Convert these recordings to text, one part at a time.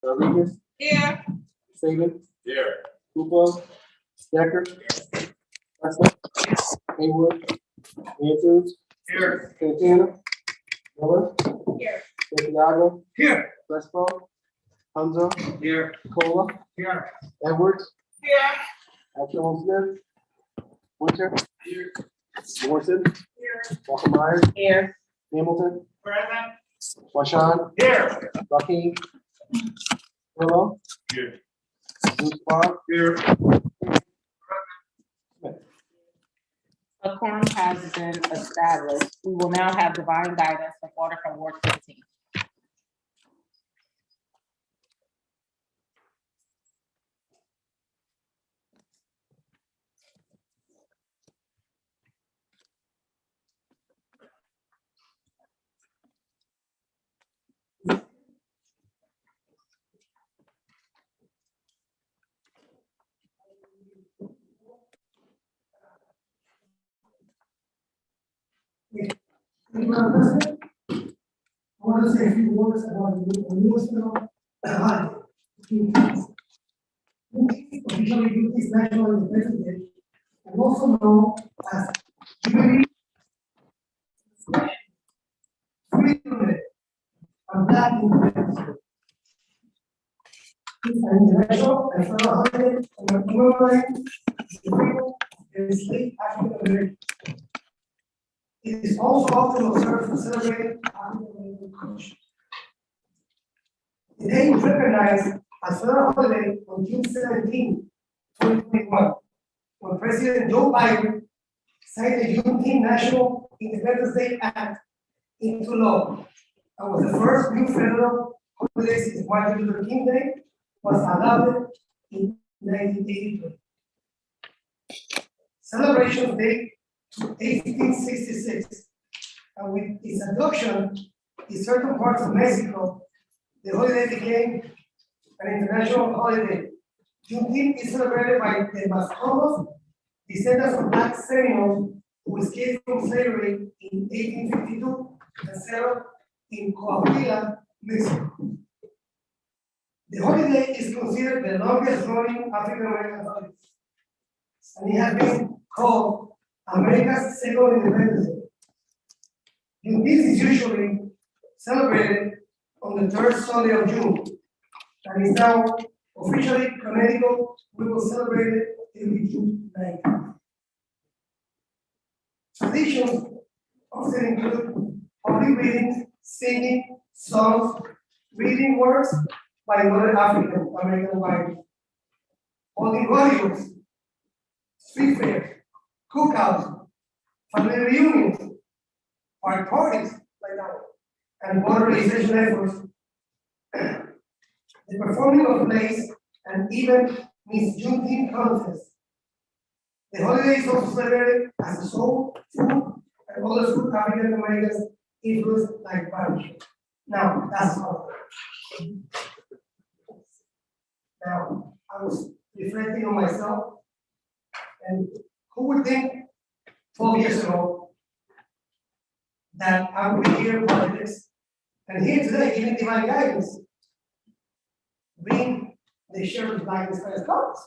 Rodriguez. Here. Saban. Here. Lupo. Decker. Westland. Haywood. Andrews. Here. Santana. Miller. Here. Santiago. Here. Westfall. Hunzo. Here. Cola. Here. Edwards. Here. Ashland Smith. Winter. Here. Morrison. Here. Walker Myers. Here. Hamilton. Present. Washan. Here. Bucky. Willow. Here. Bruce Park. Here. A quorum has been established. We will now have divine guidance in order from Ward 15. I want to say a few words about the national holiday. Officially due to National Independence Day, and also known as Jubilee Freedom Day and Black Independence Day. It's an international and federal holiday commemorating the people and enslaved African Americans. It is also often observed and celebrated African American culture. The day is recognized as federal holiday on June 17, 2021, when President Joe Biden signed the Juneteenth National Independence Day Act into law, and was the first new federal holiday since Martin Luther King Day was adopted in 1983. Celebrations date to 1866, and with its adoption in certain parts of Mexico, the holiday became an international holiday. Juneteenth is celebrated by the Mascolos, descendants of Black Seminoles who escaped from slavery in 1852 and settled in Coahuila, Mexico. The holiday is considered the longest running African American holiday, and it has been called America's second Independence Day. Juneteenth is usually celebrated on the third Sunday of June, and is now officially Connecticut. We will celebrate it every June 9th. Traditions often include public readings, singing, songs, reading works by other African American writers, holding rodeos, street fairs, cookouts, family reunions, park parties like that, and voter registration efforts. The performing of plays and even Miss Juneteenth contest. The holiday is also celebrated as a soul food and other food African Americans influenced like barbecue. Now, that's all. Now, I was reflecting on myself, and who would think 12 years ago that I would be here in politics and here today giving divine guidance, being the sheriff of Black and Hispanic caucus.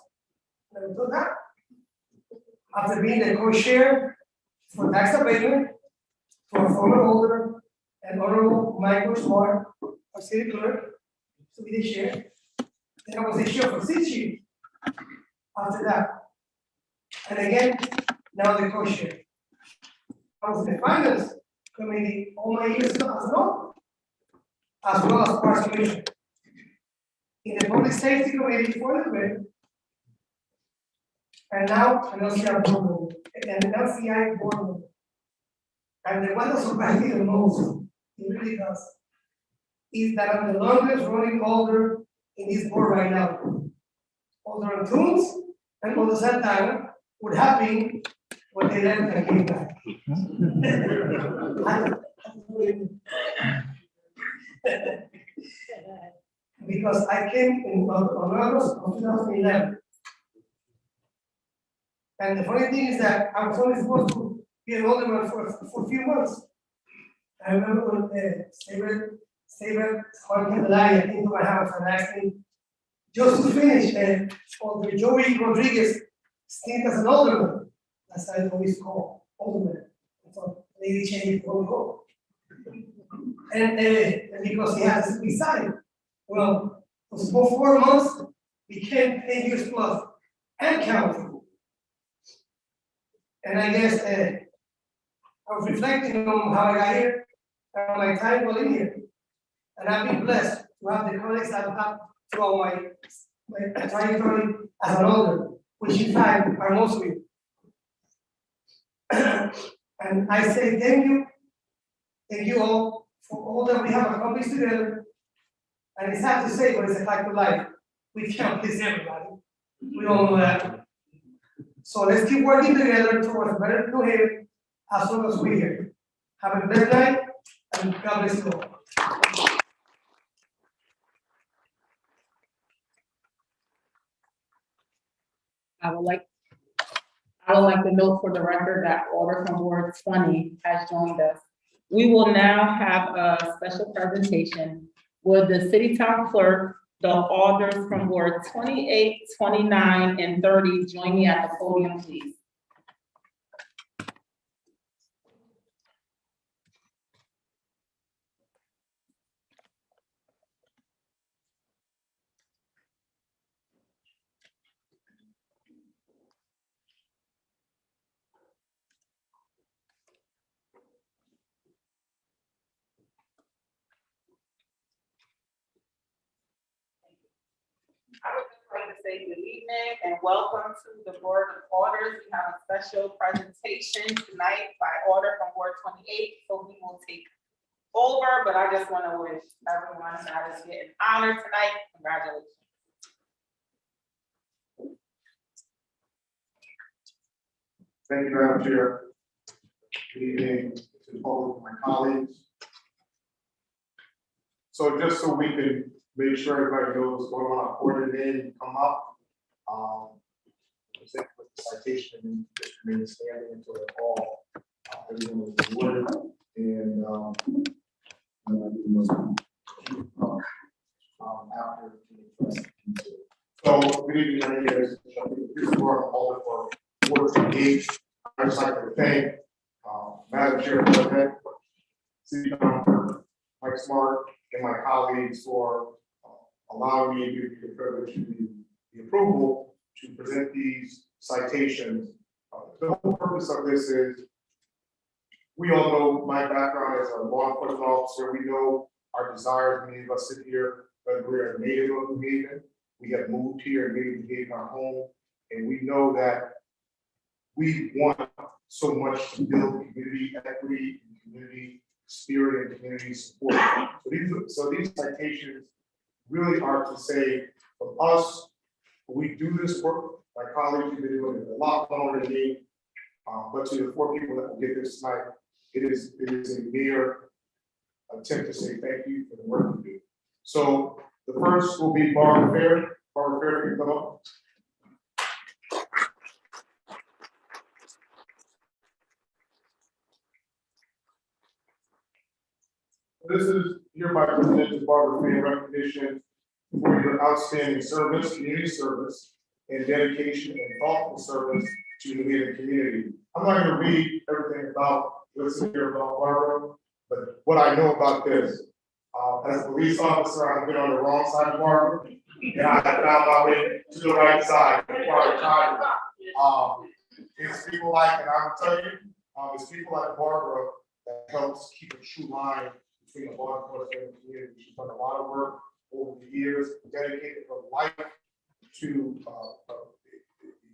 Never thought that. After being the co-chair for tax abatement for a former holder and honorable Michael Smart, our city clerk, to be the chair. Then I was the chair for 6 years after that. And again, now the co-chair. I was in the finance committee all my years as well as parks commission. In the public safety committee for a little bit, and now an LCI board member, and an LCI board member. And the one that surprised me the most, it really does, is that I'm the longest running holder in this board right now. Older on Tunes and Older Santana would have been what they left and came back. Because I came in on August of 2011. And the funny thing is that I was only supposed to be an alderman for a few months. I remember when Saber Candelaria into my house and asked me just to finish on the Joey Rodriguez stint as an alderman. That's how I always call alderman. So lady changed the whole. And because he has to resign. Well, it was for 4 months, became 10 years plus and counting. And I guess I was reflecting on how I got here and my time while in here. And I've been blessed to have the colleagues I've had throughout my trajectory as an alderman, which in fact are most of you. And I say thank you all for all that we have accomplished together. And it's sad to say, but it's a fact of life. We can't please everybody. We all know that. So let's keep working together towards a better New Haven as long as we're here. Have a blessed night and God bless you all. I would like to note for the record that Order from Ward 20 has joined us. We will now have a special presentation. Would the city town clerk, the alders from Ward 28, 29, and 30 join me at the podium, please? I would just like to say good evening and welcome to the Board of Orders. We have a special presentation tonight by order from Ward 28, so we will take over, but I just want to wish everyone that is getting honored tonight, congratulations. Thank you, Madam Chair. Good evening to the public, my colleagues. So just so we can make sure everybody knows what's going on, I ordered it in, come up. With the citation and just remain standing until they're all, everyone was awarded. And after so good evening, this is where I'm calling for Ward 28. I'd just like to thank Madam Chair, President, City Councilor Mike Smart, and my colleagues for allowing me to give you the privilege to the approval to present these citations. The whole purpose of this is, we all know my background as a law enforcement officer. We know our desires. Many of us sit here, whether we're a native of New Haven, we have moved here and made New Haven our home, and we know that we want so much to build community equity, and community spirit, and community support. So these citations really are to say, from us, we do this work. My colleagues have been doing it a lot longer than me, but to the 4 people that will get this tonight, it is a mere attempt to say thank you for the work you do. So the first will be Barbara Fair. Barbara Fair, can come up. This is hereby presented to Barbara Fair recognition for your outstanding service, community service, and dedication and thoughtful service to the New Haven community. I'm not going to read everything about what's in here about Barbara, but what I know about this, as a police officer, I've been on the wrong side of Barbara, and I found my way to the right side before I tried. It's people like, and I will tell you, it's people like Barbara that helps keep a true line between the law enforcement and the community. She's done a lot of work over the years, dedicated her life to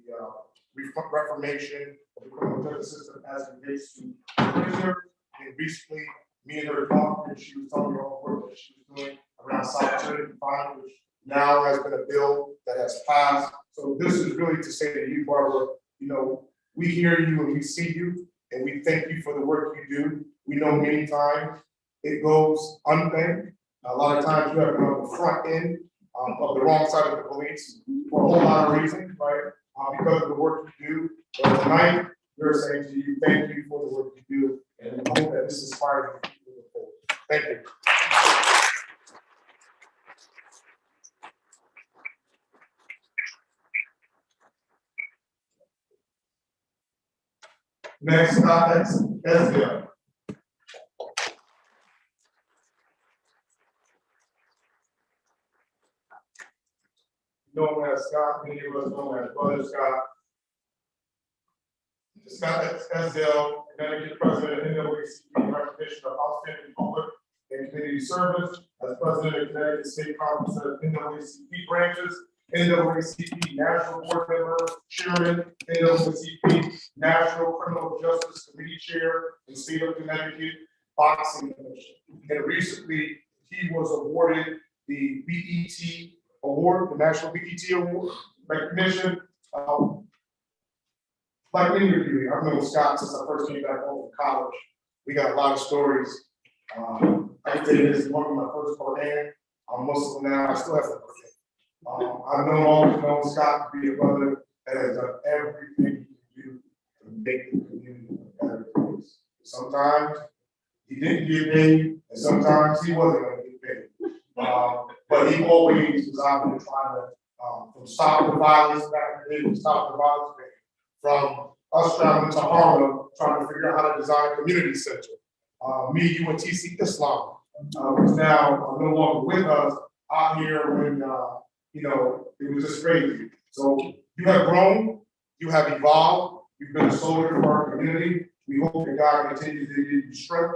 the reformation of the criminal justice system as it relates to prisoners. And recently, me and her talked, and she was telling me all the work that she was doing around solitary confinement, which now has been a bill that has passed. So this is really to say to you, Barbara, you know, we hear you and we see you, and we thank you for the work you do. We know many times it goes unthanked. A lot of times you have been on the front end of the wrong side of the police for a whole lot of reasons, right? Because of the work you do. But tonight, we're saying to you, thank you for the work you do, and we hope that this inspires you to move forward. Thank you. Next, Scott Esdale. Known as Scott, many of us know as Brother Scott. Scott Esdale, Connecticut President of NAACP, recognition of outstanding public and community service as President of Connecticut State Conference of NAACP branches, NAACP National Board Member, Chairman, NAACP National Criminal Justice Committee Chair in the state of Connecticut, Boxing Commission. And recently, he was awarded the BET Award, the National BET Award recognition. Like many of you, I've known Scott since I first came back home from college. We got a lot of stories. I can tell you this is one of my first Quran. I'm Muslim now, I still have to Quran. I've always known Scott to be a brother that has done everything he can do to make the community a better place. Sometimes he didn't get paid, and sometimes he wasn't going to get paid. But he always was out there trying to stop the violence back in the day, stop the violence back. From us traveling to Harlem, trying to figure out how to design a community center. Me, you, and TC Islam, who's now no longer with us, out here when, it was just crazy. So you have grown, you have evolved, you've been a soldier for our community. We hope that God continues to give you strength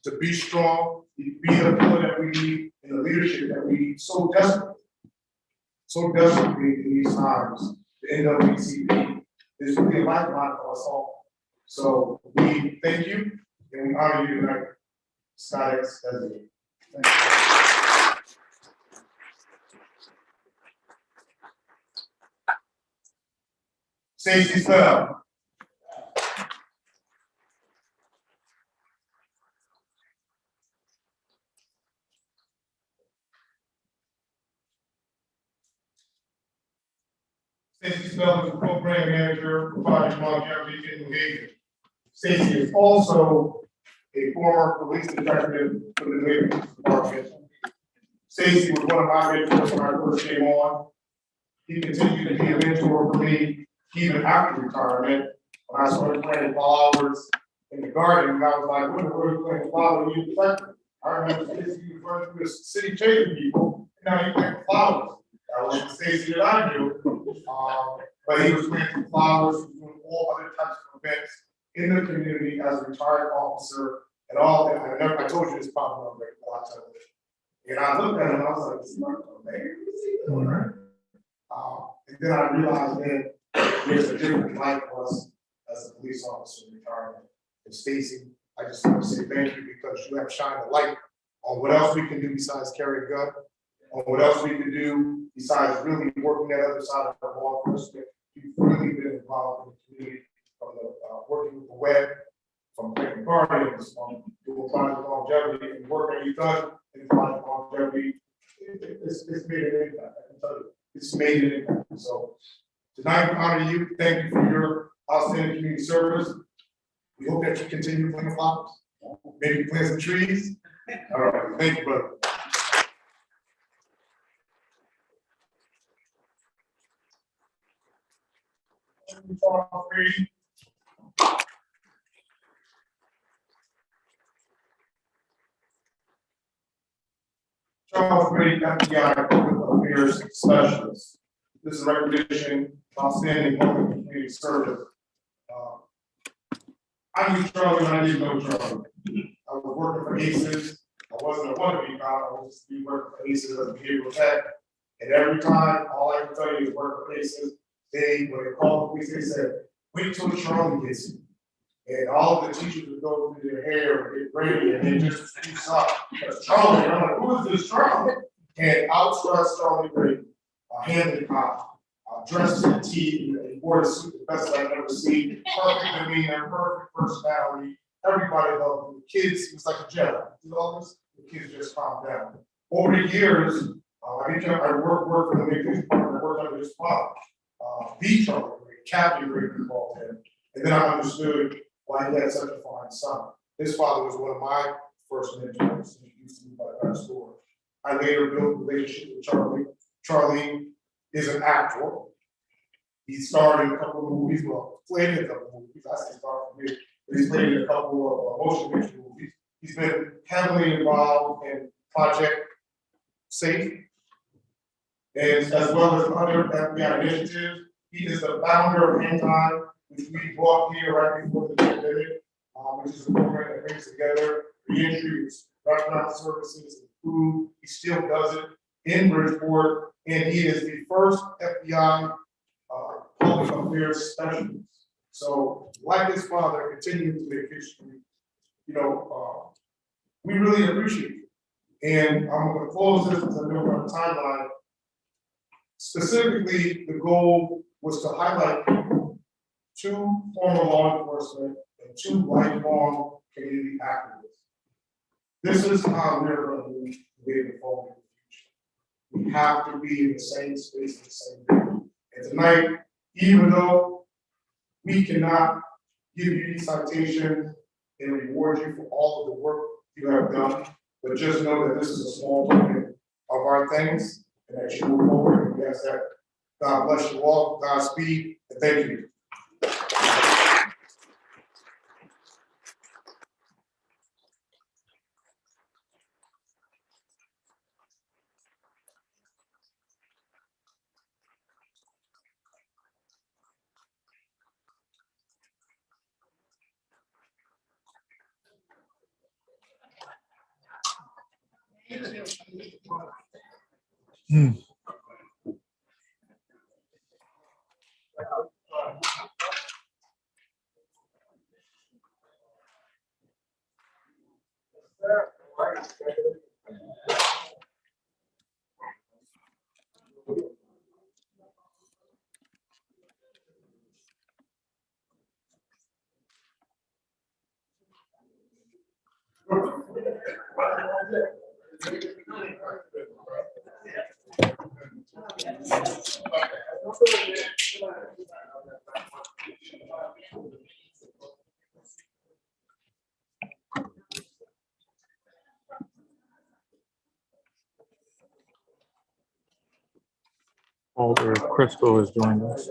to be strong, to be the pillar that we need and the leadership that we need so desperately in these times. The NAACP is really a lifeline for us all. So we thank you and we honor you tonight, Scott Esdale. Thank you. Stacey Snell. Stacey Snell is the program manager for Project Longevity and Engagement. Stacey is also a former police detective for the Neighborhood Department. Stacey was one of my mentors when I first came on. He continued to be a mentor for me even after retirement. When I started planting flowers in the garden, and I was like, what are you planting flowers? You detective? I remember Stacey was running through the city chasing people, and now you plant flowers. That was the Stacey that I knew. But he was planting flowers, he was doing all other types of events in the community as a retired officer and all that. I told you this probably on a lot of television. And I looked at him and I was like, this is not man, what's he doing, right? And then I realized that there's a different life for us as a police officer in retirement. And Stacey, I just want to say thank you because you have shined a light on what else we can do besides carry a gun, on what else we can do besides really working that other side of the law enforcement. You've really been involved in the community, from the working with the web, from planning gardens, from doing Project Longevity, and work that you've done in Project Longevity. It's made an impact, I can tell you. It's made an impact. So tonight we honor you. Thank you for your outstanding community service. We hope that you continue planting flowers, maybe plant some trees. All right, thank you, brother. Charles Brady, FBI Public Affairs Specialist. This is a recognition of outstanding public community service. I knew Charlie when I didn't know Charlie. I was working for ACES. I wasn't a wannabe cop. I was just working for ACES as a behavioral tech. And every time, all I can tell you is work for ACES. When they called the police, they said, wait till Charlie gets here. And all of the teachers would go through their hair and get ready and they just speaks up. Because Charlie, I'm like, who is this Charlie? And outstressed Charlie Brady, handed cop, dressed in tea, and wore a suit, the best I've ever seen. Perfect demeanor, perfect personality. Everybody loved him. The kids, he was like a Jedi. You know this? The kids just calmed down. Over the years, I worked for the police department, I worked under his father, the Charlie Brady, Captain Brady, we called him. And then I understood why he had such a fine son. His father was one of my first mentors. used to move by that store. I later built a relationship with Charlie. Charlie is an actor. He starred in a couple of movies, well, played in a couple of movies, I say starred for me, but he's played in a couple of motion picture movies. He's been heavily involved in Project Safe, and as well as other FBI initiatives. He is the founder of Hang Time, which we brought here right before the pandemic, which is a program that brings together reentry, restaurant services, and food. He still does it in Bridgeport, and he is the first FBI public affairs specialist. So, like his father, continuing to make history, we really appreciate it. And I'm going to close this because I know we're on timeline. Specifically, the goal was to highlight 2 former law enforcement and 2 lifelong community activists. This is how we're going to move moving forward in the future. We have to be in the same space at the same time. And tonight, even though we cannot give you these citations and reward you for all of the work you have done, but just know that this is a small token of our thanks and that you move forward. And we ask that God bless you all, Godspeed, and thank you. Alder Crystal is joining us.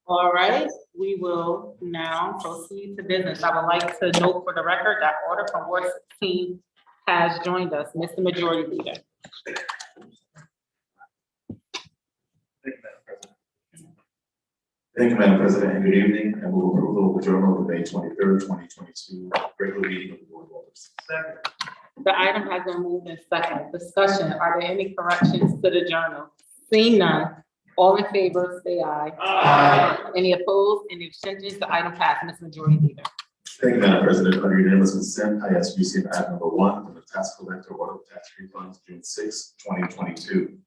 All right, we will now proceed to business. I would like to note for the record that order from Ward 16 has joined us, Mr. Majority Leader. Thank you, Madam President, and good evening. I move approval of the journal of May 23rd, 2022, regular meeting of the Board of Alders. Second. The item has been moved in second. Discussion, are there any corrections to the journal? Seeing none, all in favor, say aye. Aye. Any opposed, any abstentions, the item passed, Mr. Majority Leader. Thank you, Madam President. Under unanimous consent, I ask you to receive item number 1 from the tax collector order of tax refunds June 6, 2022.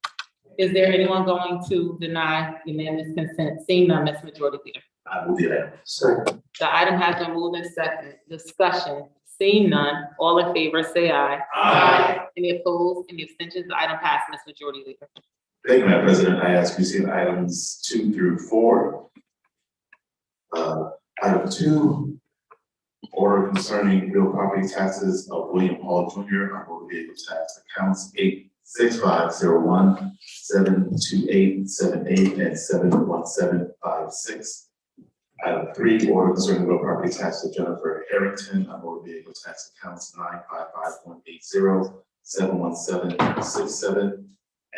Is there anyone going to deny unanimous consent? Seeing none, Mr. Majority Leader. I move the item. Second. The item has been moved in second. Discussion, seeing none, all in favor, say aye. Aye. Any opposed, any abstentions, the item passed, Mr. Majority Leader. Thank you, Madam President. I ask you to receive items 2 through 4. Item 2, order concerning real property taxes of William Hall Jr. on motor vehicle tax accounts 86501, 72878, and 71756. Item 3, order concerning real property tax of Jennifer Harrington on motor vehicle tax accounts 955.80, 71767,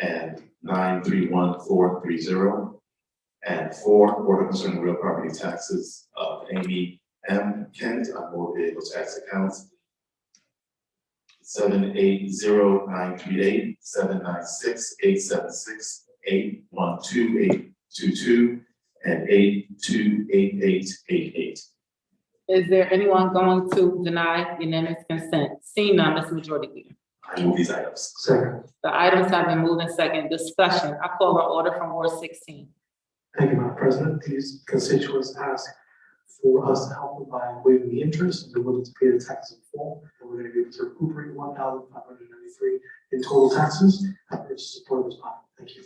and 931430. And 4, order concerning real property taxes of Amy M. Kent on motor vehicle tax accounts 780-938, 796-876, 812-822, and 828888. Is there anyone going to deny unanimous consent? Seeing none, Mr. Majority Leader. I move these items. Second. The items have been moved in second. Discussion, I call the order from Ward 16. Thank you, Madam President. These constituents ask for us to help them by waiving the interest, and they're willing to pay the taxes in full. And we're going to be able to recuperate $1,593 in total taxes. I urge support of this body. Thank you.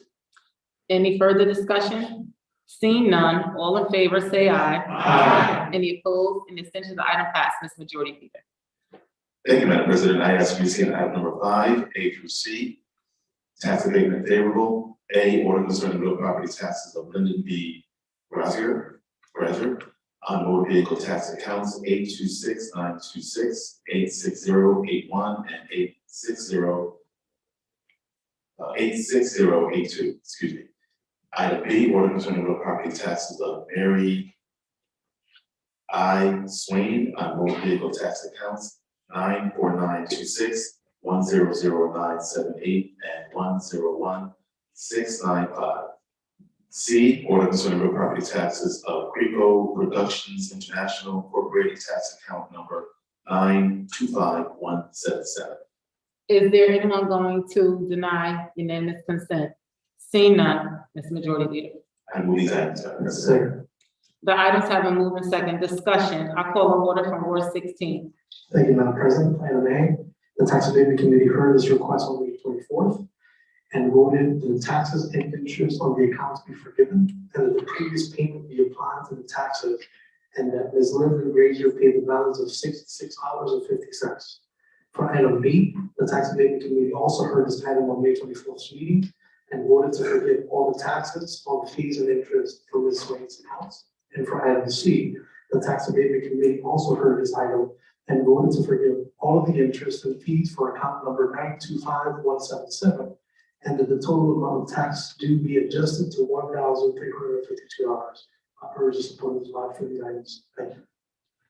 Any further discussion? Seeing none, all in favor, say aye. Aye. Any opposed? Any abstentions? The item passed, Ms. Majority Leader. Thank you, Madam President. I ask you to see item number 5, A through C. Tax abatement favorable. A, order concerning real property taxes of Lyndon B. Grazier on motor vehicle tax accounts 826-926, 86081, and 86082. Excuse me. Item B, order concerning real property taxes of Mary I. Swain on motor vehicle tax accounts 94926, 1000978, and 101695. C, order concerning real property taxes of Creco Productions International Incorporated tax account number 925177. Is there anyone going to deny unanimous consent? Seeing none, Ms. Majority Leader. I move these items, Madam President. Second. The items have been moved in second. Discussion. I call on order from Ward 16. Thank you, Madam President. Item A, the Tax Abatement Committee heard this request on May 24th and voted that the taxes and interest on the accounts be forgiven and that the previous payment be applied to the taxes and that Ms. Lyndon Grazier pay the balance of $66.50. For item B, the Tax Abatement Committee also heard this item on May 24th meeting and voted to forgive all the taxes, all the fees and interest from Ms. Swain's accounts. And for item C, the Tax Abatement Committee also heard this item and voted to forgive all of the interest and fees for account number 925177, and that the total amount of tax due be adjusted to $1,352. I urge the support of this body for these items. Thank you.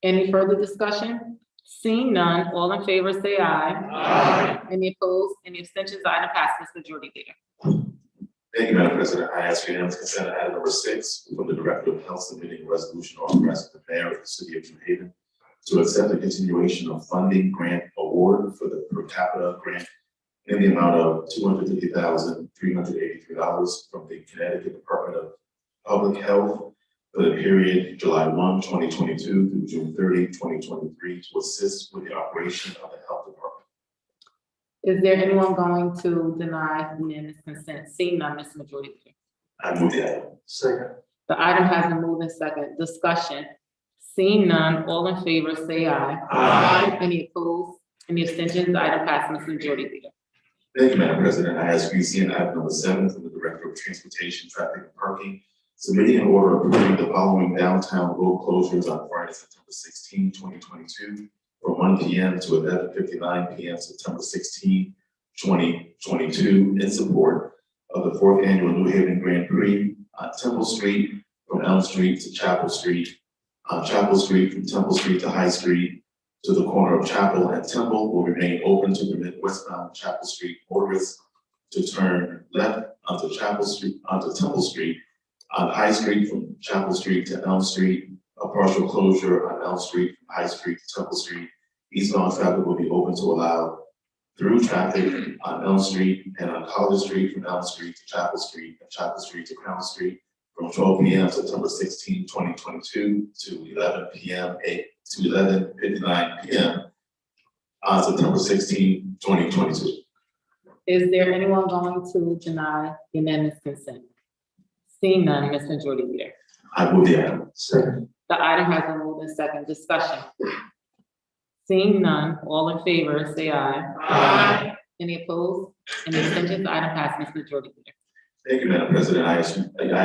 Any further discussion? Seeing none, all in favor say aye. Aye. Any opposed? Any abstentions? The item passes, Ms. Majority Leader. Thank you, Madam President. I ask unanimous consent on item number 6 from the Director of Health submitting a resolution authorizing the mayor of the city of New Haven to accept a continuation of funding grant award for the per capita grant in the amount of $250,383 from the Connecticut Department of Public Health for the period July 1, 2022 through June 30, 2023 to assist with the operation of the health department. Is there anyone going to deny unanimous consent? Seeing none, Ms. Majority Leader. I move the item. Second. The item has been moved in second. Discussion. Seeing none, all in favor say aye. Aye. Any opposed? Any abstentions? The item passes, Ms. Majority Leader. Thank you, Madam President. I ask you to see in item number 7 from the Director of Transportation, Traffic, and Parking, submitting an order approving the following downtown road closures on Friday, September 16, 2022, from 1 p.m. to 11:59 p.m. September 16, 2022, in support of the 4th Annual New Haven Grand Prix on Temple Street from Elm Street to Chapel Street, on Chapel Street from Temple Street to High Street to the corner of Chapel and Temple will remain open to permit westbound Chapel Street motorists to turn left onto Temple Street, on High Street from Chapel Street to Elm Street, a partial closure on Elm Street from High Street to Temple Street. Eastbound traffic will be open to allow through traffic on Elm Street and on College Street from Elm Street to Chapel Street and Chapel Street to Crown Street from 12 p.m. September 16, 2022 to 11:59 p.m. on September 16, 2022. Is there anyone going to deny unanimous consent? Seeing none, Ms. Majority Leader. I move the item. Second. The item has been moved in second. Discussion. Seeing none, all in favor say aye. Aye. Any opposed? Any abstentions? The item passes, Ms. Majority Leader. Thank you, Madam President. I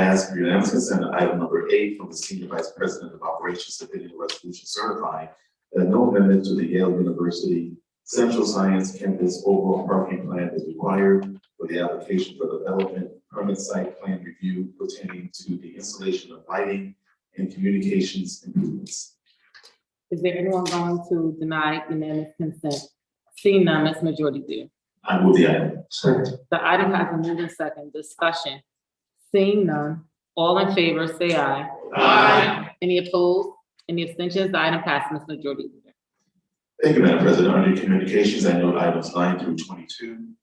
ask for unanimous consent on item number 8 from the Senior Vice President of Operations submitting a resolution certifying that no amendment to the Yale University Central Science Campus overall parking plan is required for the application for development permit site plan review pertaining to the installation of lighting and communications improvements. Is there anyone going to deny unanimous consent? Seeing none, Ms. Majority Leader. I move the item. Second. The item has been moved in second. Discussion. Seeing none, all in favor say aye. Aye. Any opposed? Any abstentions? The item passes, Ms. Majority Leader. Thank you, Madam President. Under communications, I note items 9 through 22.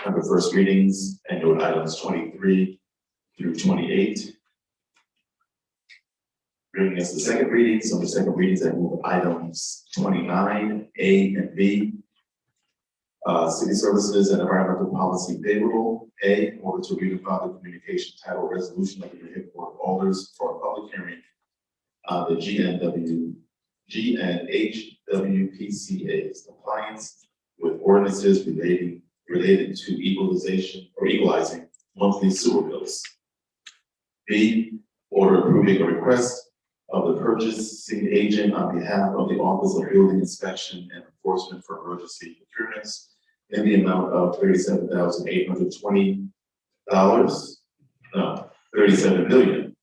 Under first readings, I note items 23 through 28. Bringing us to second readings. Under second readings, I move items 29, A and B. City Services and Environmental Policy payroll. A, order to read and file the communication title resolution of the New Haven Board of Alders for a public hearing on the GNHWPCA's compliance with ordinances related to equalizing monthly sewer bills. B, order approving a request of the purchasing agent on behalf of the Office of Building Inspection and Enforcement for Emergency Procurements in the amount of $37,820. No, $37 million.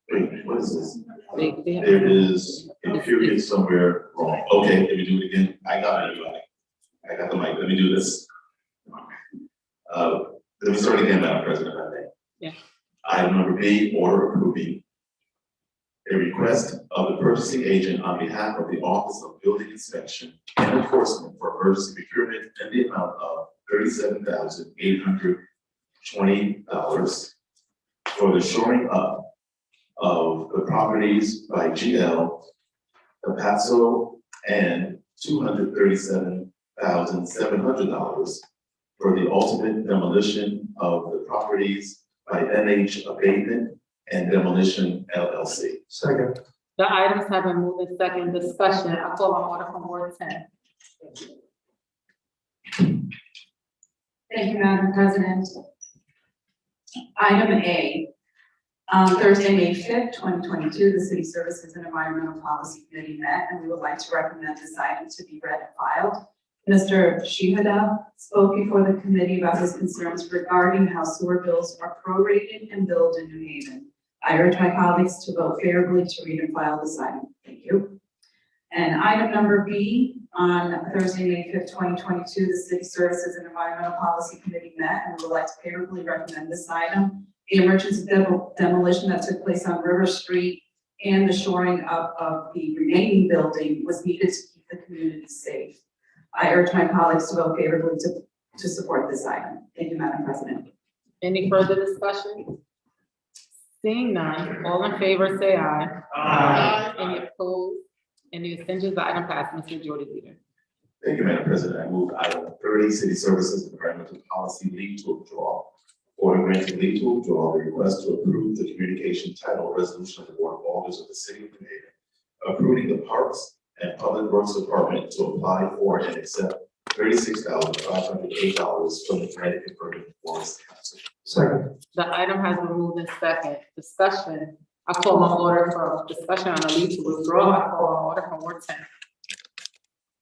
Wait, what is this? There is a period somewhere wrong. Okay, let me do it again. I got it, everybody. I got the mic. Let me do this. Let me start again, Madam President, if I may. Yeah. Item number B, order approving a request of the purchasing agent on behalf of the Office of Building Inspection and Enforcement for Emergency Procurement in the amount of $37,820 for the shoring up of the properties by GL, El Paso, and $237,700 for the ultimate demolition of the properties by NH Abatement and Demolition LLC. Second. The items have been moved in second discussion. I call on order from Ward 10. Thank you, Madam President. Item A, Thursday, May 5th, 2022, the City Services and Environmental Policy Committee met, and we would like to recommend this item to be read and filed. Mr. Shihada spoke before the committee about his concerns regarding how sewer bills are prorated and billed in New Haven. I urge my colleagues to vote favorably to read and file this item. Thank you. And item number B, on Thursday, May 5th, 2022, the City Services and Environmental Policy Committee met, and we would like to favorably recommend this item. The emergency demolition that took place on River Street and the shoring up of the remaining building was needed to keep the community safe. I urge my colleagues to vote favorably to support this item. Thank you, Madam President. Any further discussion? Seeing none, all in favor say aye. Aye. Any opposed? Any abstentions? The item passes. Mr. Majority Leader. Thank you, Madam President. I move item 30, City Services and Environmental Policy leave to withdraw. Order granting leave to withdraw the request to approve the communication title resolution of the Board of Alders of the City of New Haven, approving the Parks and Public Works Department to apply for and accept $36,508 from the Connecticut Urban Forest Council. Second. The item has been moved in second discussion. I call on order for discussion on the leave to withdraw. I call on order from Ward 10.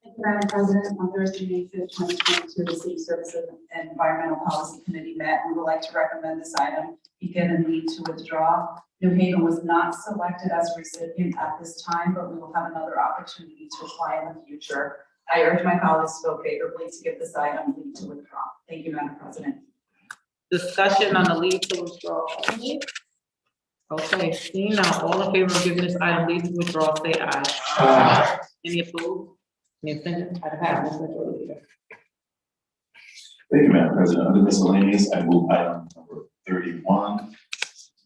Thank you, Madam President. On Thursday, May 5th, 2022, the City Services and Environmental Policy Committee met, and we would like to recommend this item be given leave to withdraw. New Haven was not selected as a recipient at this time, but we will have another opportunity to apply in the future. I urge my colleagues to vote favorably to give this item leave to withdraw. Thank you, Madam President. Discussion on the leave to withdraw only. Okay, seeing now, all in favor of giving this item leave to withdraw, say aye. Aye. Any opposed? Any abstentions? Item passes. Mr. Majority Leader. Thank you, Madam President. Under miscellaneous, I move item number 31,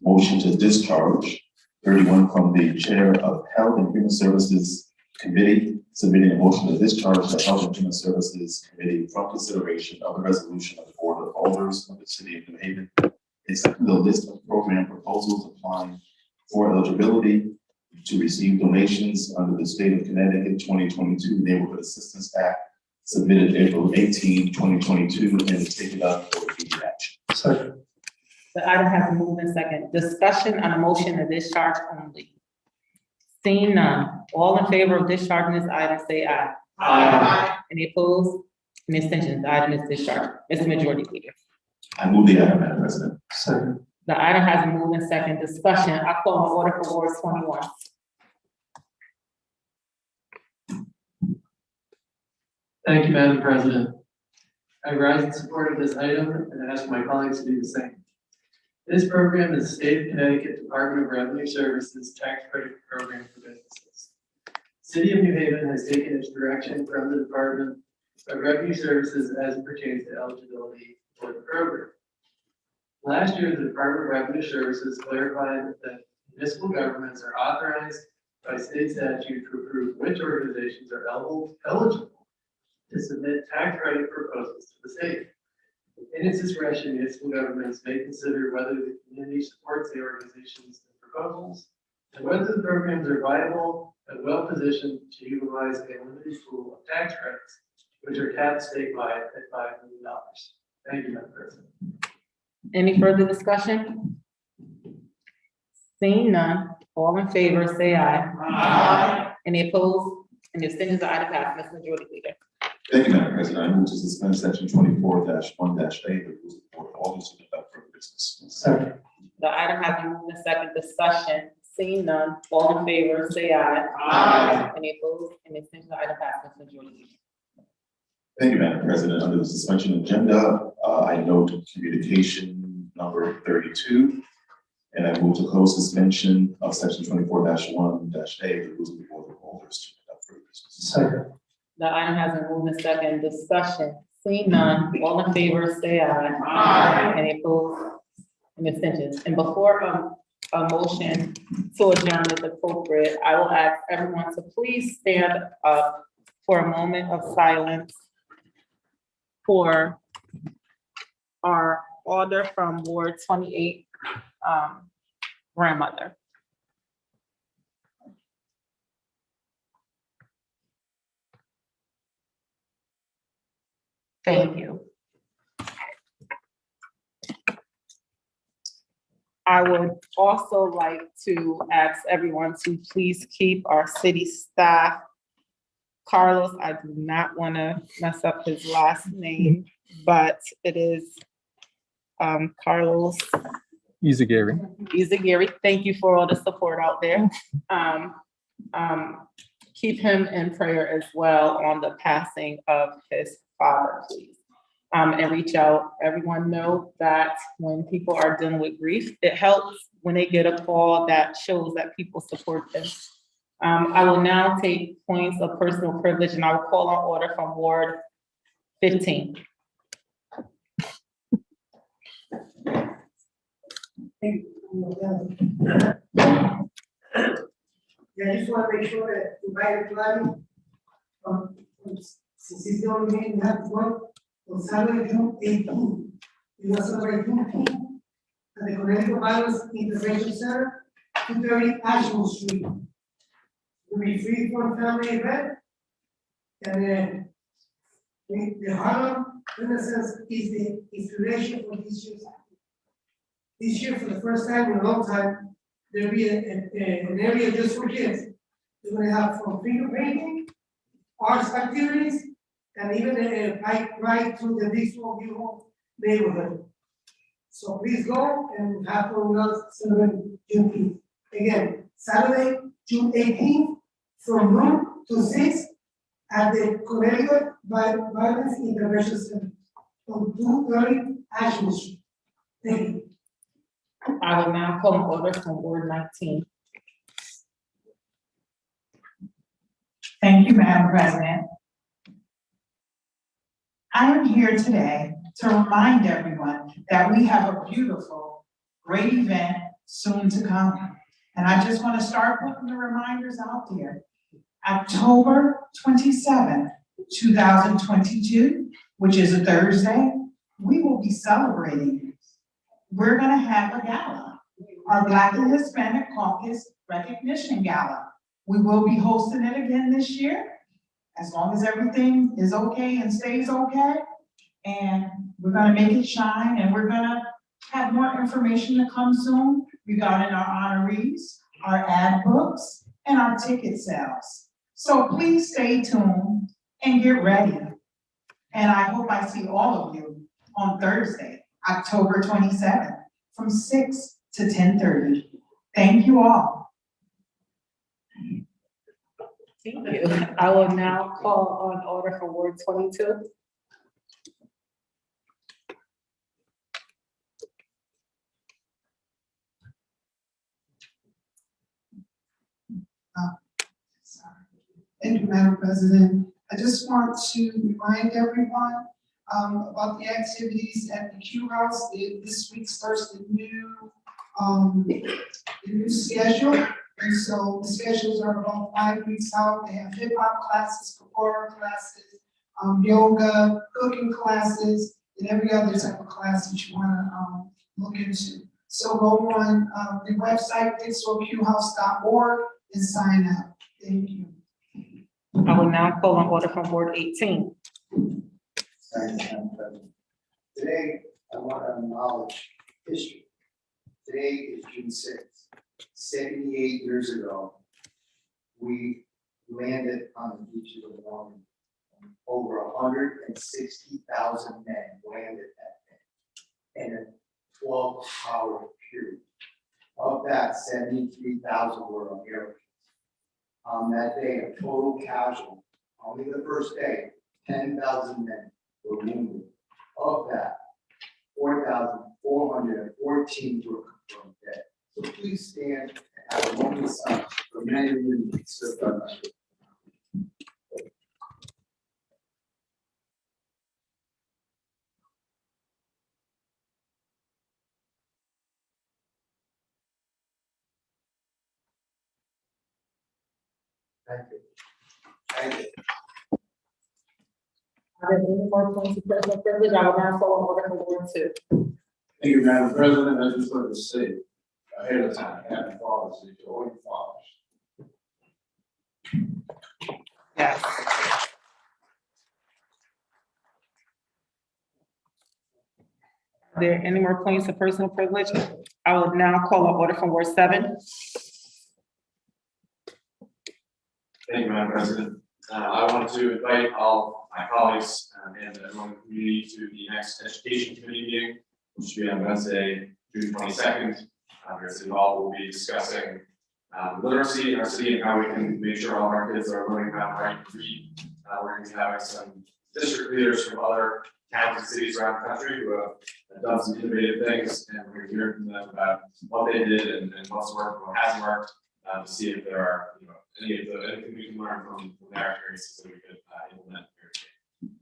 motion to discharge 31 from the Chair of Health and Human Services Committee, submitting a motion to discharge the Health and Human Services Committee from consideration of the resolution of the Board of Alders of the City of New Haven, accepting the list of program proposals applying for eligibility to receive donations under the State of Connecticut 2022 Neighborhood Assistance Act, submitted April 18, 2022, and to take it up for immediate action. Second. The item has been moved in second. Discussion on a motion to discharge only. Seeing none, all in favor of discharging this item, say aye. Aye. Any opposed? Any abstentions? The item is discharged. Mr. Majority Leader. I move the item, Madam President. Second. The item has been moved in second. Discussion. I call on order for Ward 21. Thank you, Madam President. I rise in support of this item and ask my colleagues to do the same. This program is the State of Connecticut Department of Revenue Services tax credit program for businesses. City of New Haven has taken its direction from the Department of Revenue Services as it pertains to eligibility for the program. Last year, the Department of Revenue Services clarified that municipal governments are authorized by state statute to approve which organizations are eligible to submit tax credit proposals to the state. In its discretion, municipal governments may consider whether the community supports the organization's proposals and whether the programs are viable and well positioned to utilize a limited pool of tax credits, which are capped statewide at $5 million. Thank you, Madam President. Any further discussion? Seeing none, all in favor, say aye. Aye. Any opposed? Any abstentions? The item passes. Mr. Majority Leader. Thank you, Madam President. I move to suspend section 24-1-A, the rules of the Board of Alderman to conduct further business. Second. The item has been moved in second discussion. Seeing none, all in favor, say aye. Aye. Any opposed? Any abstentions? The item passes. Mr. Majority Leader. Thank you, Madam President. Under the suspension agenda, I note communication number 32. And I move to close suspension of section 24-1-A, the rules of the Board of Alderman to conduct further business. Second. The item has been moved in second discussion. Seeing none, all in favor, say aye. Aye. Any opposed? Any abstentions? And before a motion to adjourn is appropriate, I will ask everyone to please stand up for a moment of silence for our order from Ward 28 grandmother. Thank you. I would also like to ask everyone to please keep our city staff. Carlos, I do not want to mess up his last name, but it is Carlos Izagiri. Thank you for all the support out there. Keep him in prayer as well on the passing of his father, please. And reach out. Everyone know that when people are dealing with grief, it helps when they get a call that shows that people support them. I will now take points of personal privilege and I will call on order from Ward 15. Yeah, I just want to make sure that invite everybody, since it's the only meeting we have one, on Saturday, June 18th. We will celebrate Juneteenth at the Connecticut Violence Intervention Center, 230 Ashland Street. Will be free for family event. And then the Harlem Renaissance is the inspiration for this year's. This year, for the first time in a long time, there'll be an area just for kids. We're gonna have from finger painting, arts activities, and even a bike ride through the Dixon View neighborhood. So please go and have fun with us celebrating Juneteenth. Again, Saturday, June 18th, from noon to 6 at the Connecticut Violence Intervention Center on 230 Ashland Street. Thank you. I will now call an order from Ward 19. Thank you, Madam President. I am here today to remind everyone that we have a beautiful, great event soon to come. And I just want to start putting the reminders out there. October 27th, 2022, which is a Thursday, we will be celebrating. We're gonna have a gala, our Black and Hispanic Caucus Recognition Gala. We will be hosting it again this year, as long as everything is okay and stays okay. And we're gonna make it shine, and we're gonna have more information to come soon regarding our honorees, our ad books, and our ticket sales. So please stay tuned and get ready. And I hope I see all of you on Thursday, October 27th, from 6 to 10:30. Thank you all. Thank you. I will now call on order for Ward 22. Thank you, Madam President. I just want to remind everyone about the activities at the Q House. This week starts the new schedule. And so the schedules are about 5 weeks out. They have hip hop classes, performer classes, yoga, cooking classes, and every other type of class that you wanna, look into. So go on, the website, dixwellqhouse.org, and sign up. Thank you. I will now call on order from Ward 18. Thank you, Madam President. Today, I want to acknowledge history. Today is June 6th. 78 years ago, we landed on the beaches of Wyoming. Over 160,000 men landed that day in a 12-hour period. Of that, 73,000 were Americans. On that day, a total casualty, only the first day, 10,000 men were wounded. Of that, 4,414 were confirmed dead. So please stand and have a moment of silence for many of you who served our country. Thank you. Thank you. Are there any more points of personal privilege? I will now call on order from Ward 2. Thank you, Madam President. I just wanted to say ahead of time, happy Father's Day to all your fathers. Yes. Are there any more points of personal privilege? I will now call on order from Ward 7. Thank you, Madam President. I want to invite all my colleagues and everyone in the community to the next Education Committee meeting, which will be on Wednesday, June 22nd. Here at City Hall, we'll be discussing literacy in our city and how we can make sure all of our kids are learning how to write and read. We're going to be having some district leaders from other towns and cities around the country who have done some innovative things, and we're going to hear from them about what they did and what's worked and what hasn't worked, to see if there are, anything we can learn from their experiences that we could implement here.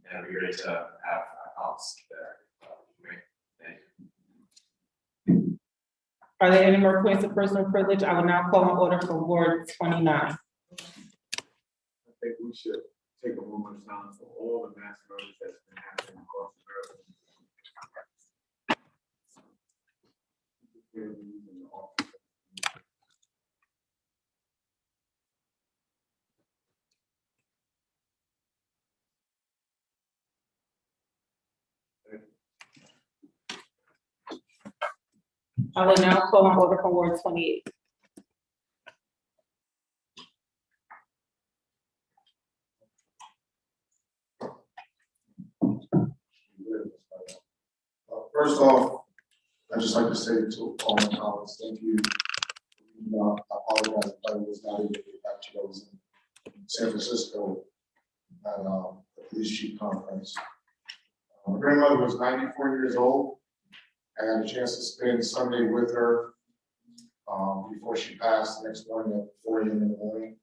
And it'd be great to have colleagues there. Thank you. Are there any more points of personal privilege? I will now call on order for Ward 29. I think we should take a moment of silence for all the mass murders that's been happening across America. I will now call on order for Ward 28. First off, I'd just like to say to all my colleagues, thank you. I apologize if I was not able to get back to you. I was in San Francisco at the police chief conference. My grandmother was 94 years old. I had a chance to spend Sunday with her before she passed the next morning at 4 a.m. in the morning.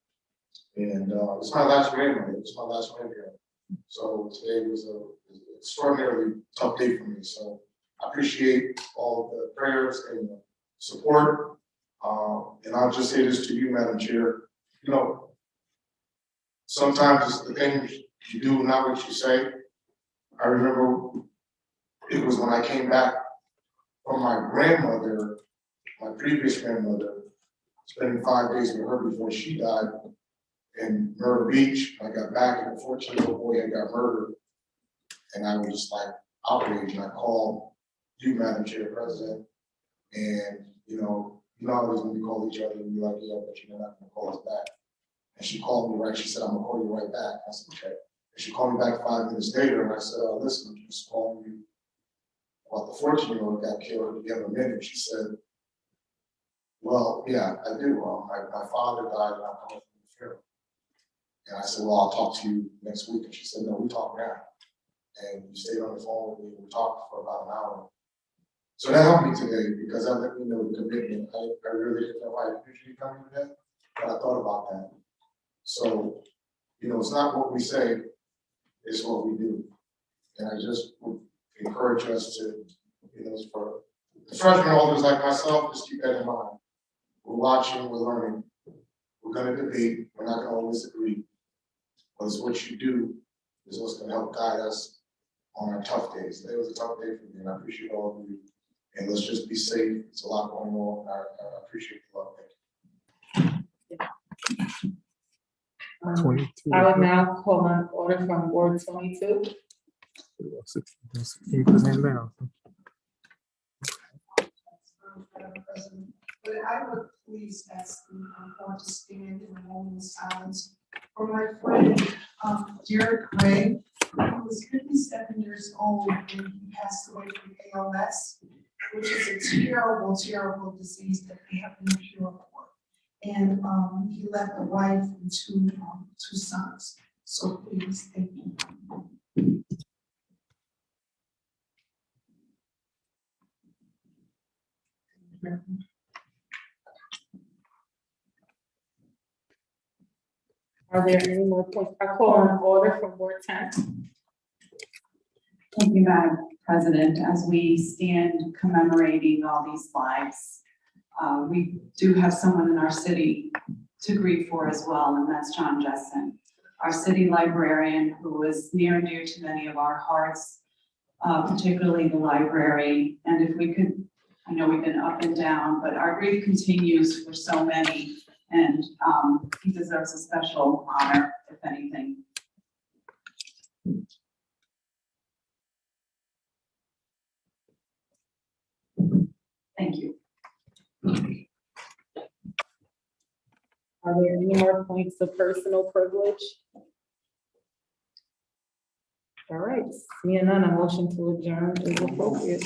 And it's my last grandmother. It's my last grandparent. So today was an extraordinarily tough day for me. So I appreciate all the prayers and the support. And I'll just say this to you, Madam Chair. You know, sometimes it's the things you do, not what you say. I remember it was when I came back from my grandmother, my previous grandmother, spending 5 days with her before she died in Myrtle Beach. I got back and unfortunately, little boy had got murdered. And I was just like outraged, and I called you, Madam Chair, President, and always when we call each other and be like, yeah, but you're not gonna call us back. And she called me, right, she said, I'm gonna call you right back. I said, okay. And she called me back 5 minutes later, and I said, listen, I'm just calling you about the 14-year-old that got killed the other minute. She said, well, yeah, I do. My father died and I'm coming from the funeral. And I said, well, I'll talk to you next week. And she said, no, we talk now. And you stayed on the phone with me, we talked for about an hour. So that helped me today because that let me know the commitment. I really didn't know I usually come to that, but I thought about that. So, it's not what we say, it's what we do. And I just would encourage us to, for the freshman holders like myself, just keep that in mind. We're watching, we're learning, we're gonna debate, we're not gonna always agree. But it's what you do This is what's gonna help guide us on our tough days. It was a tough day for me, and I appreciate all of you. And let's just be safe. It's a lot going on. I appreciate the love. I will now call on order from Ward 22. Madam President, but I would please ask the board to stand in a moment of silence for my friend, Derek Gray, who was 57 years old when he passed away from ALS, which is a terrible, terrible disease that they have no cure for. And he left a wife and two sons. So please, thank you. Are there any more points? I call on order from Ward 10. Thank you, Madam President. As we stand commemorating all these lives, we do have someone in our city to grieve for as well, and that's John Jessen, our city librarian, who was near and dear to many of our hearts, particularly the library. And if we could, I know we've been up and down, but our grief continues for so many, and he deserves a special honor, if anything. Thank you. Are there any more points of personal privilege? All right, seeing none, a motion to adjourn is appropriate.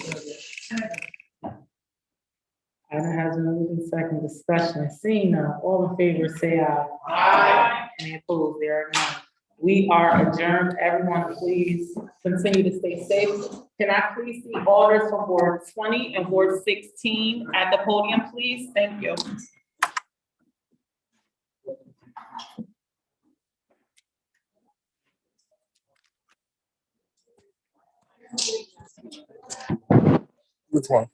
Item has been moved in second discussion. Seeing none, all in favor say aye. Aye. Any opposed? There are none. We are adjourned. Everyone, please continue to stay safe. Can I please see orders from Ward 20 and Ward 16 at the podium, please? Thank you. Which one?